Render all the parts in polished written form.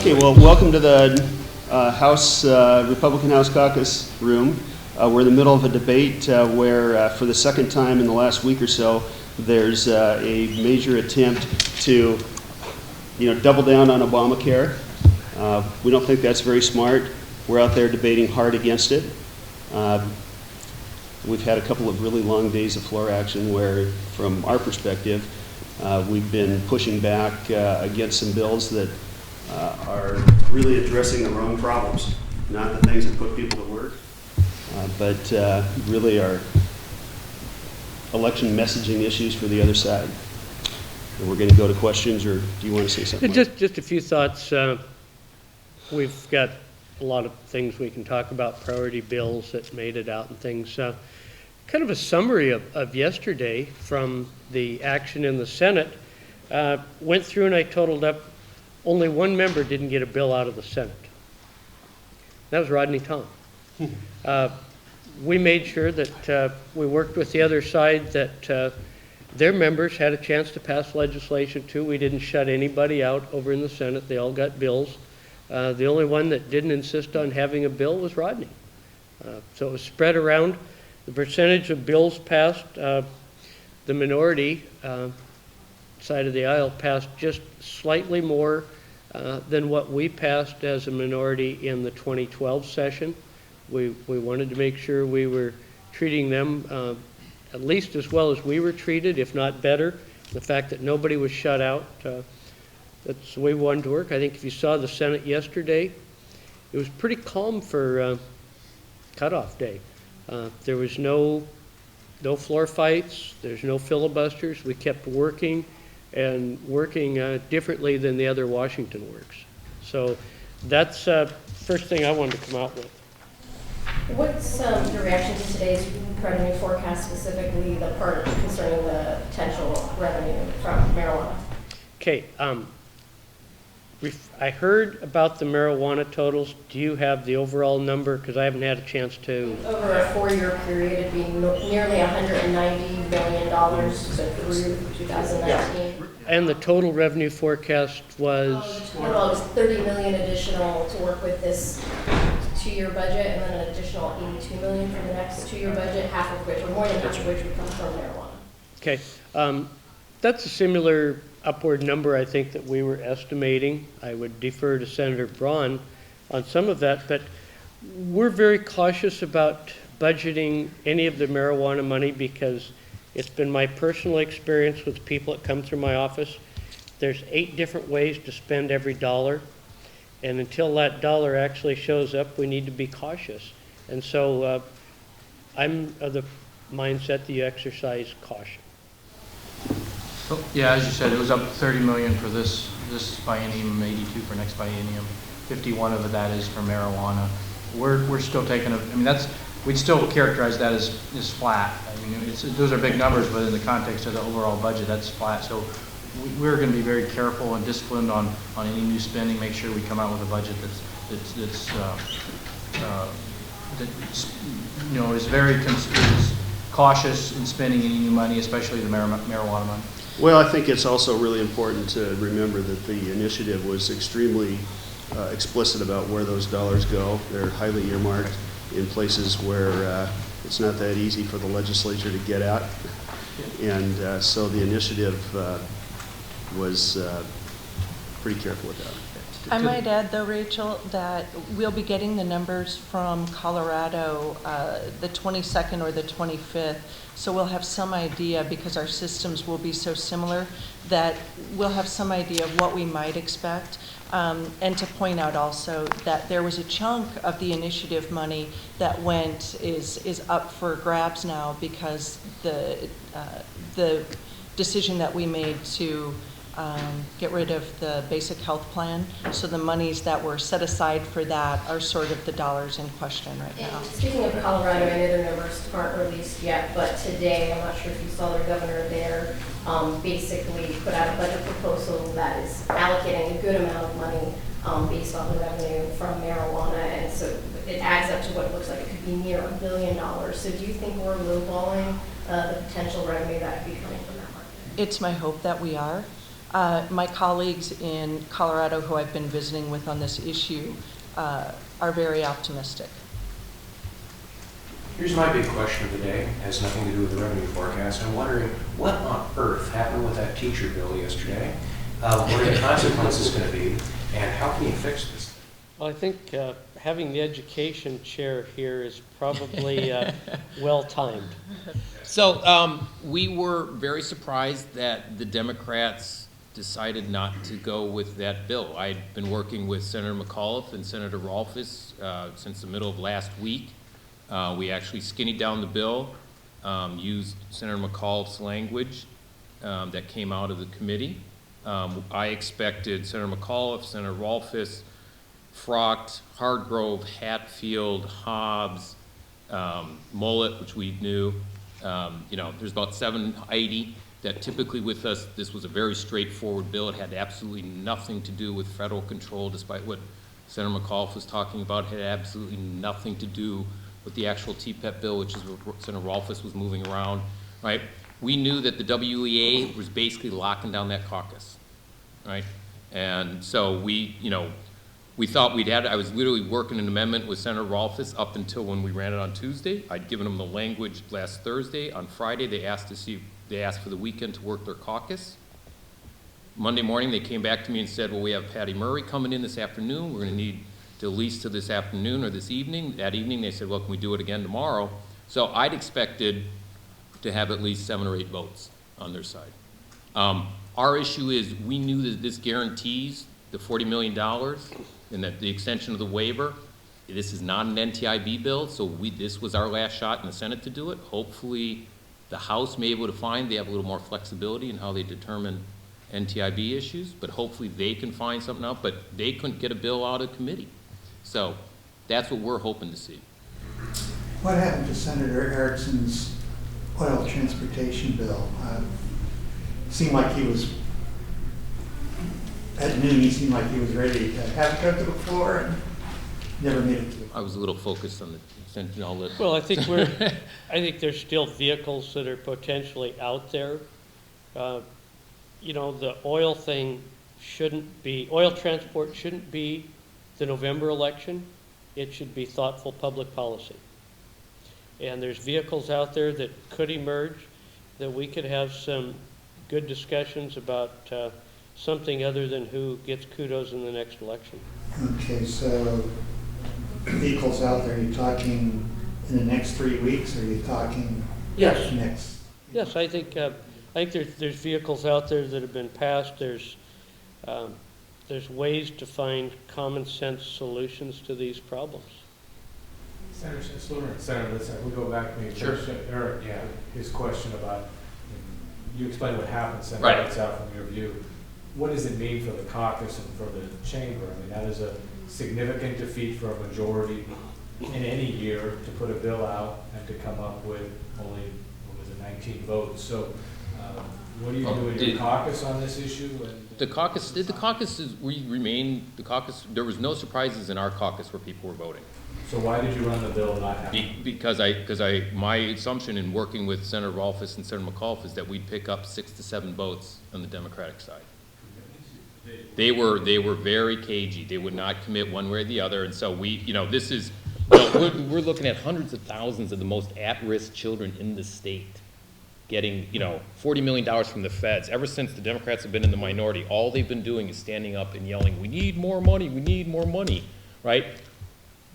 Okay, well, welcome to the Republican House Caucus room. We're in the middle of a debate where, for the second time in the last week or so, there's a major attempt to, double down on Obamacare. We don't think that's very smart. We're out there debating hard against it. We've had a couple of really long days of floor action where, from our perspective, we've been pushing back against some bills that are really addressing the wrong problems, not the things that put people to work, but really are election messaging issues for the other side. And we're going to go to questions, or do you want to say something? Just a few thoughts. We've got a lot of things we can talk about, priority bills that made it out and things. Kind of a summary of yesterday from the action in the Senate. Went through and I totaled up, only one member didn't get a bill out of the Senate. That was Rodney Tong. We made sure that we worked with the other side that their members had a chance to pass legislation too. We didn't shut anybody out over in the Senate. They all got bills. The only one that didn't insist on having a bill was Rodney. So it was spread around. The percentage of bills passed, the minority side of the aisle passed just slightly more than what we passed as a minority in the 2012 session. We wanted to make sure we were treating them at least as well as we were treated, if not better. The fact that nobody was shut out, that's the way we wanted to work. I think if you saw the Senate yesterday, it was pretty calm for cutoff day. There was no floor fights, there's no filibusters. We kept working and working differently than the other Washington works. So that's the first thing I wanted to come out with. What's your reaction to today's revenue forecast, specifically the part concerning the potential revenue from marijuana? Okay, I heard about the marijuana totals. Do you have the overall number? Because I haven't had a chance to. Over a 4-year period, it'd be nearly $190 billion, so through 2019. Yeah. And the total revenue forecast was? Well, it was $30 million additional to work with this 2-year budget, and then an additional $82 million for the next 2-year budget, half of which, or more than half of which, would come from marijuana. Okay, that's a similar upward number I think that we were estimating. I would defer to Senator Braun on some of that, but we're very cautious about budgeting any of the marijuana money because it's been my personal experience with people that come through my office. There's 8 different ways to spend every dollar, and until that dollar actually shows up, we need to be cautious. And so I'm of the mindset that you exercise caution. So, yeah, as you said, it was up $30 million for this biennium, 82 for next biennium. 51 of that is for marijuana. We're still taking we'd still characterize that as flat. I mean, those are big numbers, but in the context of the overall budget, that's flat. So we're going to be very careful and disciplined on any new spending. Make sure we come out with a budget is very cautious in spending any new money, especially the marijuana money. Well, I think it's also really important to remember that the initiative was extremely explicit about where those dollars go. They're highly earmarked in places where it's not that easy for the legislature to get at. And so the initiative was pretty careful with that. I might add, though, Rachel, that we'll be getting the numbers from Colorado the 22nd or the 25th, so we'll have some idea, because our systems will be so similar, that we'll have some idea of what we might expect. And to point out also that there was a chunk of the initiative money that is up for grabs now because the decision that we made to get rid of the basic health plan. So the monies that were set aside for that are sort of the dollars in question right now. And speaking of Colorado, I know their numbers aren't released yet, but today, I'm not sure if you saw their governor there, basically put out a budget proposal that is allocating a good amount of money based on the revenue from marijuana, and so it adds up to what it looks like it could be near $1 billion. So do you think we're lowballing the potential revenue that could be coming from that market? It's my hope that we are. My colleagues in Colorado who I've been visiting with on this issue are very optimistic. Here's my big question of the day. It has nothing to do with the revenue forecast. I'm wondering what on earth happened with that teacher bill yesterday? What are the consequences going to be? And how can you fix this? Well, I think having the education chair here is probably well-timed. So we were very surprised that the Democrats decided not to go with that bill. I'd been working with Senator McAuliffe and Senator Rolfes since the middle of last week. We actually skinnied down the bill, used Senator McAuliffe's language that came out of the committee. I expected Senator McAuliffe, Senator Rolfes, Frocht, Hardgrove, Hatfield, Hobbs, Mullet, which we knew. There's about 780 that typically with us, this was a very straightforward bill. It had absolutely nothing to do with federal control, despite what Senator McAuliffe was talking about. It had absolutely nothing to do with the actual TPEP bill, which is what Senator Rolfes was moving around, right? We knew that the WEA was basically locking down that caucus, right? And so we thought I was literally working an amendment with Senator Rolfes up until when we ran it on Tuesday. I'd given them the language last Thursday. On Friday, they asked for the weekend to work their caucus. Monday morning, they came back to me and said, well, we have Patty Murray coming in this afternoon. We're going to need to lease to this afternoon or this evening. That evening, they said, well, can we do it again tomorrow? So I'd expected to have at least 7 or 8 votes on their side. Our issue is we knew that this guarantees the $40 million and that the extension of the waiver. This is not an NTIB bill, so this was our last shot in the Senate to do it. Hopefully, the House may be able to they have a little more flexibility in how they determine NTIB issues, but hopefully they can find something out, but they couldn't get a bill out of committee. So that's what we're hoping to see. What happened to Senator Erickson's oil transportation bill? Seemed like he was, at noon, he seemed like he was ready to have it go to the floor and never made it to it. I was a little focused on the extension. I'll let. Well, I think I think there's still vehicles that are potentially out there. The oil thing oil transport shouldn't be the November election. It should be thoughtful public policy. And there's vehicles out there that could emerge that we could have some good discussions about something other than who gets kudos in the next election. Okay, so vehicles out there, are you talking in the next 3 weeks, or are you talking next? Yes, I think there's vehicles out there that have been passed. There's ways to find common sense solutions to these problems. Senator Litzner, we go back to Eric, his question about, you explained what happened, Senator Right. Litzner, from your view. What does it mean for the caucus and for the chamber? I mean, that is a significant defeat for a majority in any year to put a bill out and to come up with only, 19 votes. So what do you do in your caucus on this issue? The caucus, there was no surprises in our caucus where people were voting. So why did you run the bill not having? Because my assumption in working with Senator Rolfes and Senator McAuliffe is that we'd pick up 6 to 7 votes on the Democratic side. They were very cagey. They would not commit one way or the other. And so we're looking at hundreds of thousands of the most at-risk children in the state getting, $40 million from the feds. Ever since the Democrats have been in the minority, all they've been doing is standing up and yelling, we need more money, right?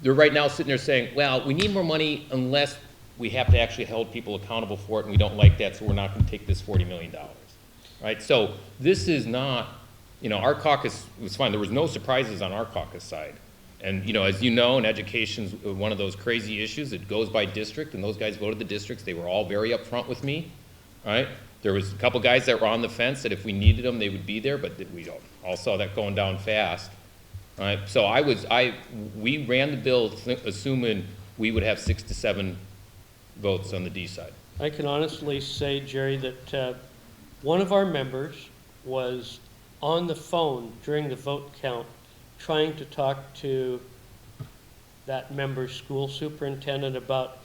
They're right now sitting there saying, well, we need more money unless we have to actually hold people accountable for it, and we don't like that, so we're not going to take this $40 million, right? So this is not, our caucus was fine. There was no surprises on our caucus side. And, as you know, and education's one of those crazy issues. It goes by district, and those guys voted the districts. They were all very upfront with me, right? There was a couple guys that were on the fence that if we needed them, they would be there, but we all saw that going down fast. Right, so we ran the bill assuming we would have 6 to 7 votes on the D side. I can honestly say, Jerry, that one of our members was on the phone during the vote count trying to talk to that member's school superintendent about,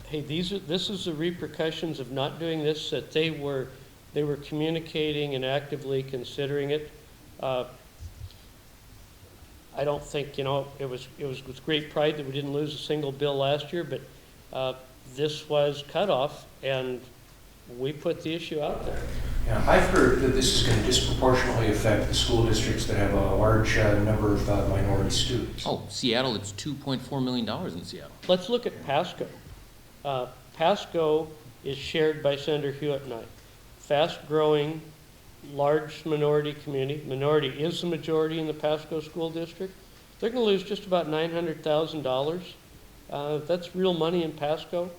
hey, this is the repercussions of not doing this, that they were They were communicating and actively considering it. I don't think, it was with great pride that we didn't lose a single bill last year, but this was cut off, and we put the issue out there. Yeah, I've heard that this is going to disproportionately affect the school districts that have a large number of minority students. Oh, Seattle, it's $2.4 million in Seattle. Let's look at Pasco. Pasco is shared by Senator Hewitt and I. Fast-growing, large minority community. Minority is the majority in the Pasco School District. They're going to lose just about $900,000. That's real money in Pasco.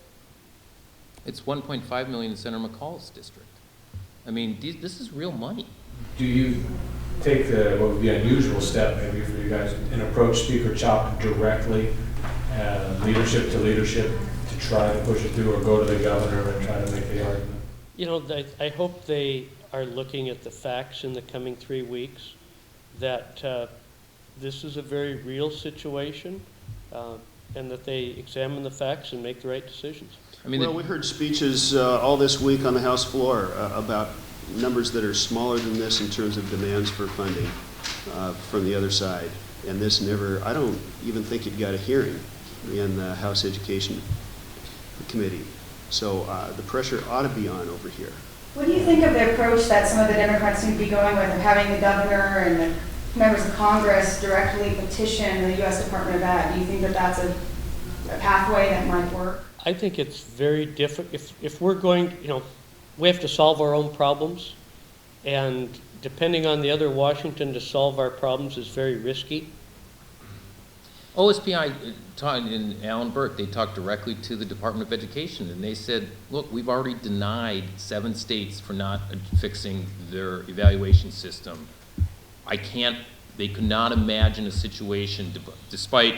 It's $1.5 million in Senator McCall's district. I mean, this is real money. Do you take what would be an unusual step maybe for you guys and approach Speaker Chop directly, leadership to leadership, to try to push it through, or go to the governor and try to make the argument? I hope they are looking at the facts in the coming 3 weeks, that this is a very real situation, and that they examine the facts and make the right decisions. I mean, Well, we heard speeches all this week on the House floor about numbers that are smaller than this in terms of demands for funding from the other side. And this I don't even think it got a hearing in the House Education Committee. So the pressure ought to be on over here. What do you think of the approach that some of the Democrats seem to be going with, of having the governor and the members of Congress directly petition the U.S. Department of Ed? Do you think that that's a pathway that might work? I think it's very difficult. If we're going, we have to solve our own problems, and depending on the other Washington to solve our problems is very risky. OSPI in Allen Burke, they talked directly to the Department of Education, and they said, look, we've already denied 7 states for not fixing their evaluation system. They could not imagine a situation, despite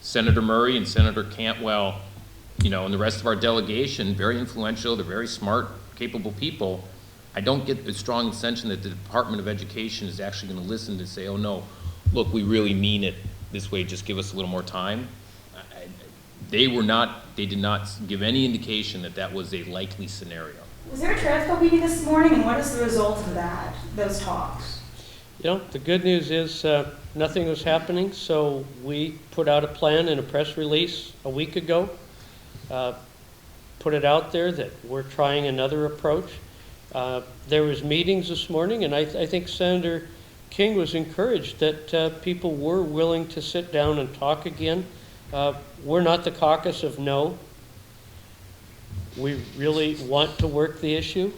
Senator Murray and Senator Cantwell, and the rest of our delegation, very influential, they're very smart, capable people. I don't get a strong assumption that the Department of Education is actually going to listen to say, oh no, look, we really mean it this way, just give us a little more time. They did not give any indication that that was a likely scenario. Was there a Transco meeting this morning, and what is the result of that, those talks? The good news is nothing was happening, so we put out a plan in a press release a week ago, put it out there that we're trying another approach. There was meetings this morning, and I think Senator King was encouraged that people were willing to sit down and talk again. We're not the caucus of no. We really want to work the issue,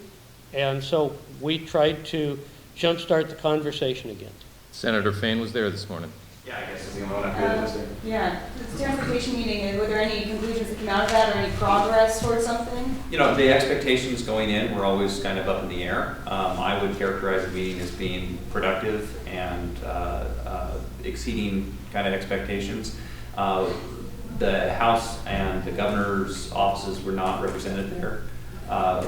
and so we tried to jumpstart the conversation again. Senator Fain was there this morning. Yeah, I guess it's the only one I'm good. Yeah, the transportation meeting, were there any conclusions that came out of that, or any progress towards something? The expectations going in were always kind of up in the air. I would characterize the meeting as being productive and exceeding kind of expectations. The House and the governor's offices were not represented there,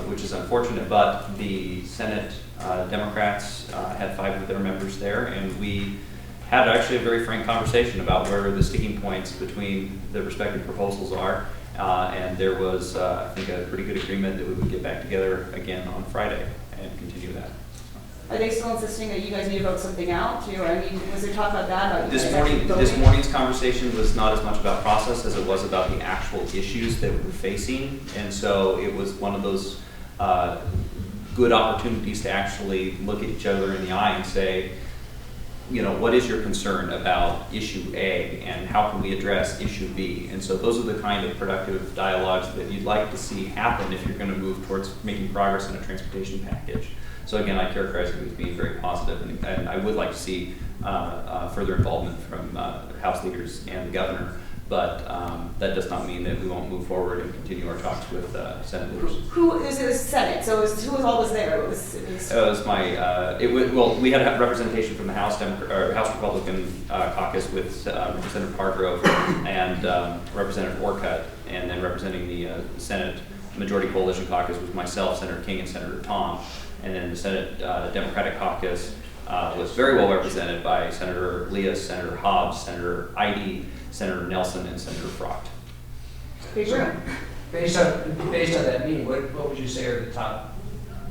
which is unfortunate, but the Senate Democrats had 5 of their members there, and we had actually a very frank conversation about where the sticking points between the respective proposals are, and there was, I think, a pretty good agreement that we would get back together again on Friday and continue that. Are they still insisting that you guys need to vote something out too? I mean, was there talk about that? This morning's conversation was not as much about process as it was about the actual issues that we're facing, and so it was one of those good opportunities to actually look at each other in the eye and say, what is your concern about issue A, and how can we address issue B? And so those are the kind of productive dialogues that you'd like to see happen if you're going to move towards making progress in a transportation package. So again, I characterize it as being very positive, and I would like to see further involvement from House leaders and the governor, but that does not mean that we won't move forward and continue our talks with Senate leaders. Who is the Senate? So who all was there? It was we had representation from the House Republican caucus with Representative Hargrove and Representative Orcutt, and then representing the Senate Majority Coalition caucus was myself, Senator King, and Senator Tom. And then the Senate Democratic caucus was very well represented by Senator Leas, Senator Hobbs, Senator Ide, Senator Nelson, and Senator Frocht. Big room. Based on that meeting, what would you say are the top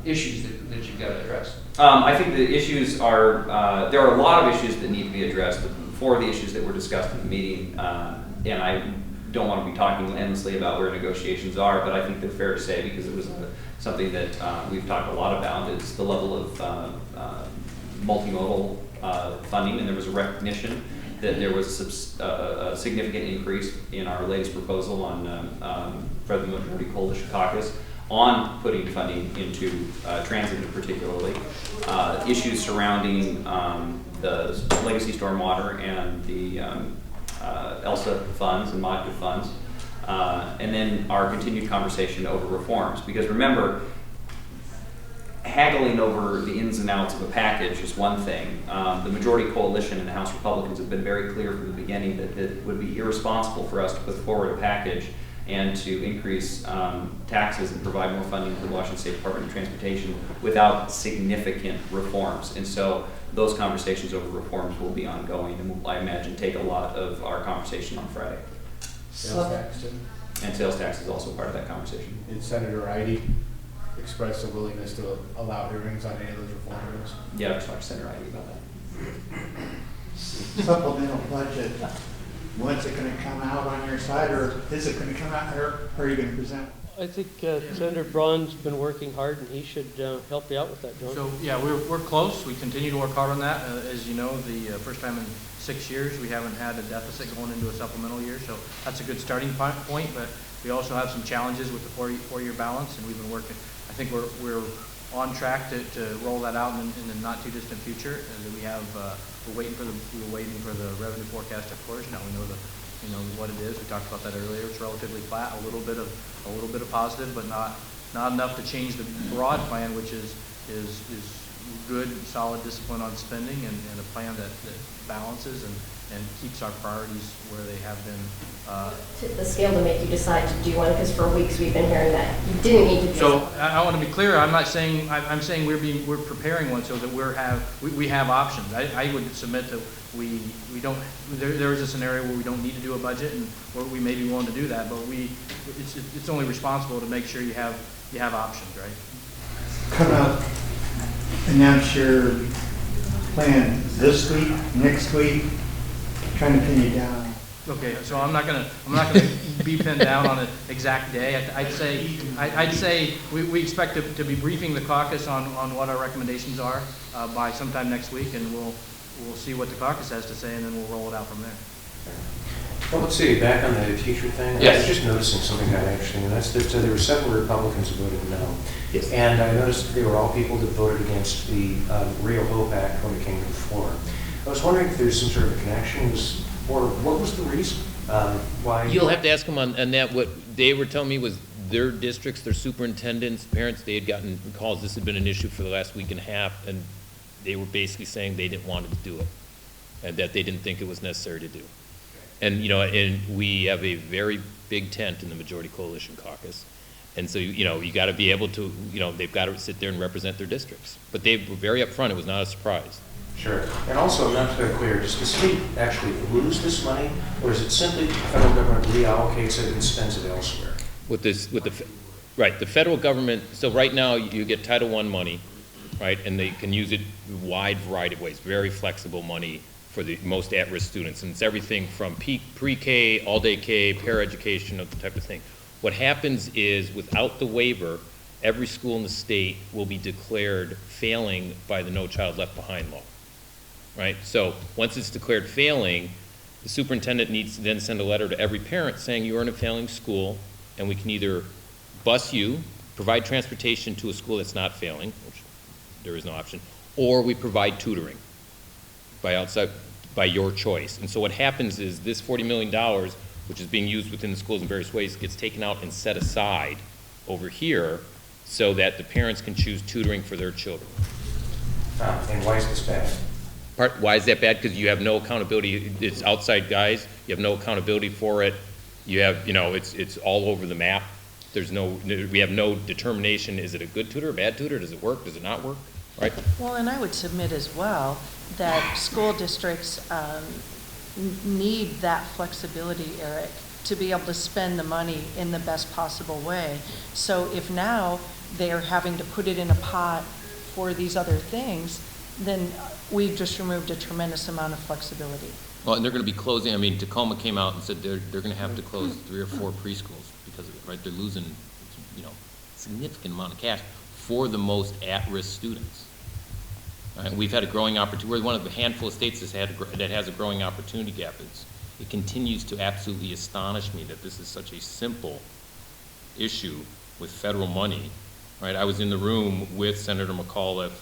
issues that you've got to address? I think the issues are, there are a lot of issues that need to be addressed. Four of the issues that were discussed in the meeting, and I don't want to be talking endlessly about where negotiations are, but I think they're fair to say because it was something that we've talked a lot about. It's the level of multimodal funding, and there was a recognition that there was a significant increase in our latest proposal on for the Majority Coalition Caucus on putting funding into transit particularly. Issues surrounding the legacy stormwater and the ELSA funds and MODCA funds. And then our continued conversation over reforms. Because remember, haggling over the ins and outs of a package is one thing. The majority coalition and the House Republicans have been very clear from the beginning that it would be irresponsible for us to put forward a package and to increase taxes and provide more funding for the Washington State Department of Transportation without significant reforms. And so those conversations over reforms will be ongoing and will, I imagine, take a lot of our conversation on Friday. Sales tax too? And sales tax is also part of that conversation. Did Senator Ide express a willingness to allow hearings on any of those reform bills? Yeah, I've talked to Senator Ivey about that. Supplemental budget, when's it gonna come out on your side, or is it gonna come out, or are you gonna present? I think Senator Braun's been working hard, and he should help you out with that, John. So, yeah, we're close. We continue to work hard on that. As you know, the first time in 6 years, we haven't had a deficit going into a supplemental year, so that's a good starting point, but we also have some challenges with the four-year balance, and we've been working. I think we're on track to roll that out in the not too distant future, and we have, we're waiting for the revenue forecast, of course. Now we know what it is. We talked about that earlier. It's relatively flat, a little bit of positive, but not enough to change the broad plan, which is good, solid discipline on spending and a plan that balances and keeps our priorities where they have been. Tip the scale to make you decide to do one, because for weeks we've been hearing that you didn't need to do So something. I want to be clear. I'm not saying I'm saying we're preparing one so that we have options. I would submit that we don't. There is a scenario where we don't need to do a budget, and where we may be willing to do that. But it's only responsible to make sure you have options, right? Come out, announce your plan this week, next week, trying to pin you down. Okay, so I'm not gonna be pinned down on an exact day. I'd say we expect to be briefing the caucus on what our recommendations are by sometime next week, and we'll see what the caucus has to say, and then we'll roll it out from there. Well, let's see, back on the teacher thing. Yes. I was just noticing something kind of interesting, and that's that there were 7 Republicans who voted no. Yes. And I noticed they were all people that voted against the Real Hope Act when it came to the floor. I was wondering if there's some sort of a connection, or what was the reason? Why? You'll have to ask them on that. What they were telling me was their districts, their superintendents, parents, they had gotten calls. This had been an issue for the last week and a half, and they were basically saying they didn't want to do it, and that they didn't think it was necessary to do. And, and we have a very big tent in the Majority Coalition Caucus. And so, you got to be able to, they've got to sit there and represent their districts. But they were very upfront. It was not a surprise. Sure. And also, not to be clear, does the state actually lose this money, or is it simply the federal government reallocates it and spends it elsewhere? Right, the federal government, so right now you get Title I money, right, and they can use it a wide variety of ways, very flexible money for the most at-risk students. And it's everything from pre-K, all-day K, paraeducation, that type of thing. What happens is, without the waiver, every school in the state will be declared failing by the No Child Left Behind law, right? So once it's declared failing, the superintendent needs to then send a letter to every parent saying you are in a failing school, and we can either bus you, provide transportation to a school that's not failing, which there is no option, or we provide tutoring by your choice. And so what happens is this $40 million, which is being used within the schools in various ways, gets taken out and set aside over here so that the parents can choose tutoring for their children. And why is this bad? Why is that bad? Because you have no accountability. It's outside guys. You have no accountability for it. You have, it's all over the map. We have no determination. Is it a good tutor, a bad tutor? Does it work? Does it not work? Right? Well, and I would submit as well that school districts need that flexibility, Eric, to be able to spend the money in the best possible way. So if now they are having to put it in a pot for these other things, then we've just removed a tremendous amount of flexibility. Well, and they're going to be closing, I mean, Tacoma came out and said they're going to have to close 3 or 4 preschools because of it, right? They're losing, significant amount of cash for the most at-risk students. Right? We've had a growing opportunity. We're one of the handful of states that has a growing opportunity gap. It continues to absolutely astonish me that this is such a simple issue with federal money, right? I was in the room with Senator McAuliffe,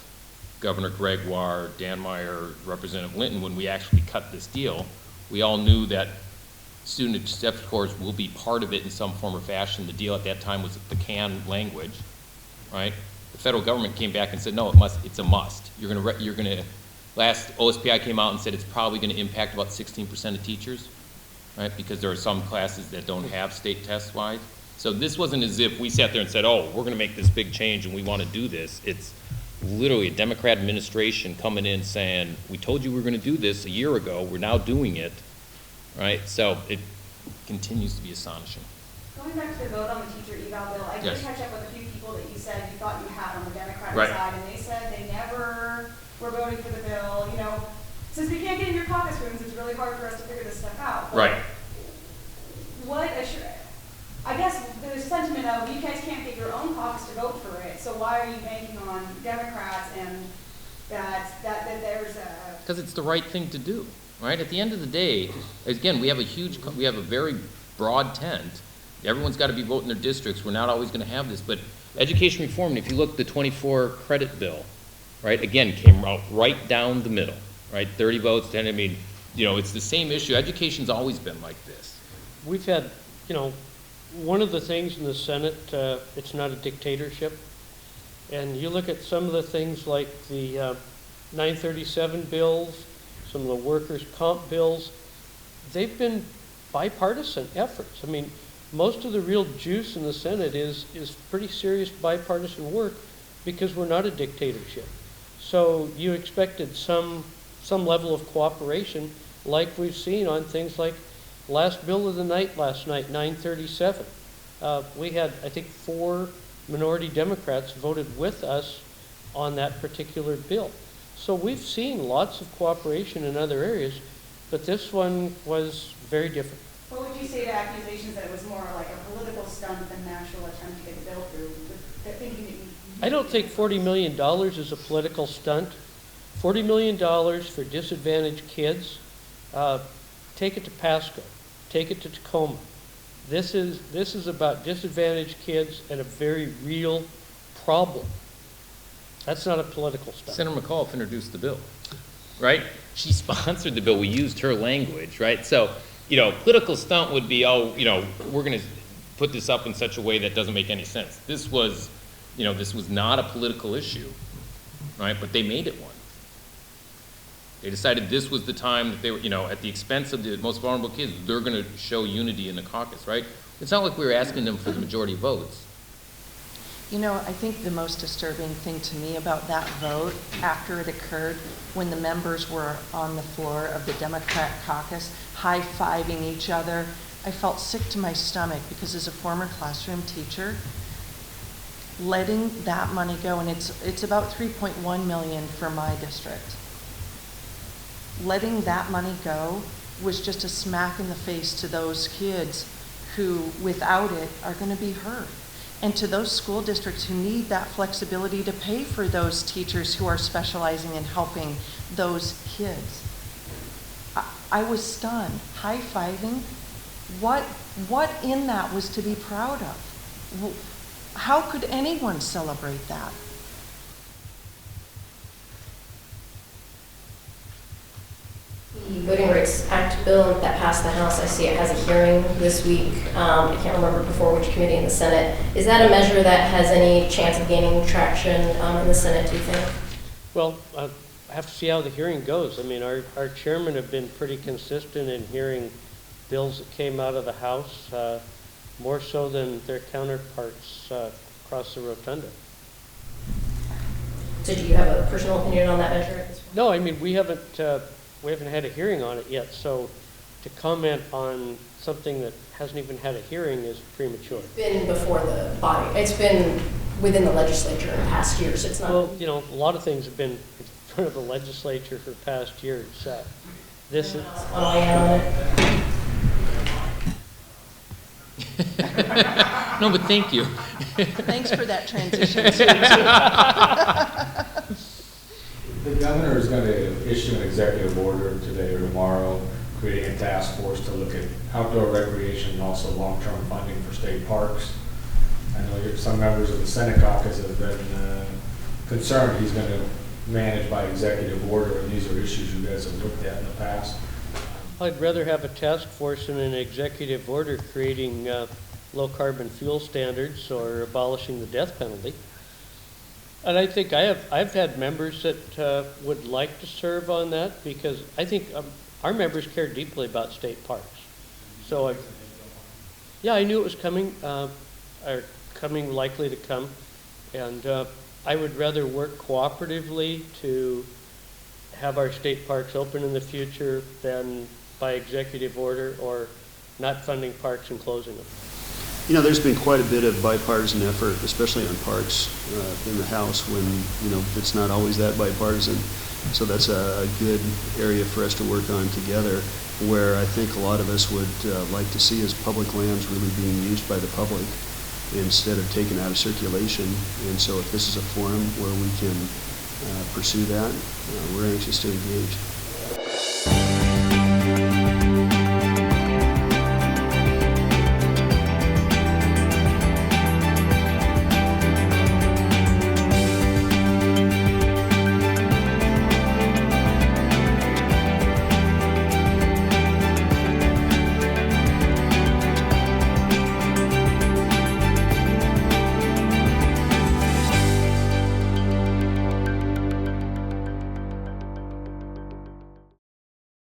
Governor Gregoire, Dan Meyer, Representative Linton when we actually cut this deal. We all knew that student acceptance scores will be part of it in some form or fashion. The deal at that time was the CAN language, right? The federal government came back and said, no, it's a must. Last OSPI came out and said it's probably going to impact about 16% of teachers, right? Because there are some classes that don't have state tests wide. So this wasn't as if we sat there and said, oh, we're going to make this big change and we want to do this. It's literally a Democrat administration coming in saying, we told you we were going to do this a year ago, we're now doing it, right? So it continues to be astonishing. Going back to the vote on the teacher eval bill, I did Yes. catch up with a few people that you said you thought you had on the Democratic Right. side, and they said they never were voting for the bill. Since we can't get in your caucus rooms, it's really hard for us to figure this stuff out. But Right. I guess the sentiment of you guys can't get your own caucus to vote for it, so why are you banking on Democrats and that there's a... Because it's the right thing to do, right? At the end of the day, again, we have a very broad tent. Everyone's got to be voting their districts. We're not always going to have this, but education reform, and if you look at the 24 credit bill, right, again, came out right down the middle, right? 30 votes, 10, it's the same issue. Education's always been like this. We've had, one of the things in the Senate, it's not a dictatorship. And you look at some of the things like the 937 bills, some of the workers' comp bills, they've been bipartisan efforts. I mean, most of the real juice in the Senate is pretty serious bipartisan work because we're not a dictatorship. So you expected some level of cooperation like we've seen on things like last bill of the night last night, 937. We had, I think, 4 minority Democrats voted with us on that particular bill. So we've seen lots of cooperation in other areas, but this one was very different. What would you say to accusations that it was more like a political stunt than an actual attempt to get the bill through? I don't think $40 million is a political stunt. $40 million for disadvantaged kids. Take it to Pasco. Take it to Tacoma. This is about disadvantaged kids and a very real problem. That's not a political stunt. Senator McAuliffe introduced the bill, right? She sponsored the bill. We used her language, right? So, political stunt would be, we're going to put this up in such a way that doesn't make any sense. This was not a political issue, right? But they made it one. They decided this was the time that they were, at the expense of the most vulnerable kids, they're going to show unity in the caucus, right? It's not like we were asking them for the majority votes. I think the most disturbing thing to me about that vote after it occurred, when the members were on the floor of the Democrat caucus high-fiving each other, I felt sick to my stomach because as a former classroom teacher, letting that money go, and it's about $3.1 million for my district. Letting that money go was just a smack in the face to those kids who, without it, are going to be hurt. And to those school districts who need that flexibility to pay for those teachers who are specializing in helping those kids. I was stunned. High-fiving. What in that was to be proud of? How could anyone celebrate that? The Voting Rights Act bill that passed the House, I see it has a hearing this week. I can't remember before which committee in the Senate. Is that a measure that has any chance of gaining traction in the Senate, do you think? Well, I have to see how the hearing goes. I mean, our chairmen have been pretty consistent in hearing bills that came out of the House, more so than their counterparts across the rotunda. So do you have a personal opinion on that measure at this point? No, I mean, we haven't had a hearing on it yet, so to comment on something that hasn't even had a hearing is premature. Been before the body, it's been within the legislature in past years, it's not. Well, you know, a lot of things have been in front of the legislature for past years. This is, Oh, yeah. No, but thank you. Thanks for that transition, Sue. The governor is going to issue an executive order today or tomorrow, creating a task force to look at outdoor recreation and also long-term funding for state parks. I know some members of the Senate caucus have been concerned he's going to manage by executive order, and these are issues you guys have looked at in the past. I'd rather have a task force than an executive order creating low-carbon fuel standards or abolishing the death penalty. And I think I've had members that would like to serve on that, because I think our members care deeply about state parks. So, yeah, I knew it was coming, or likely to come, and I would rather work cooperatively to have our state parks open in the future than by executive order or not funding parks and closing them. You know, there's been quite a bit of bipartisan effort, especially on parks in the House, when, you know, it's not always that bipartisan. So that's a good area for us to work on together, where I think a lot of us would like to see is public lands really being used by the public instead of taken out of circulation. And so if this is a forum where we can pursue that, we're anxious to engage.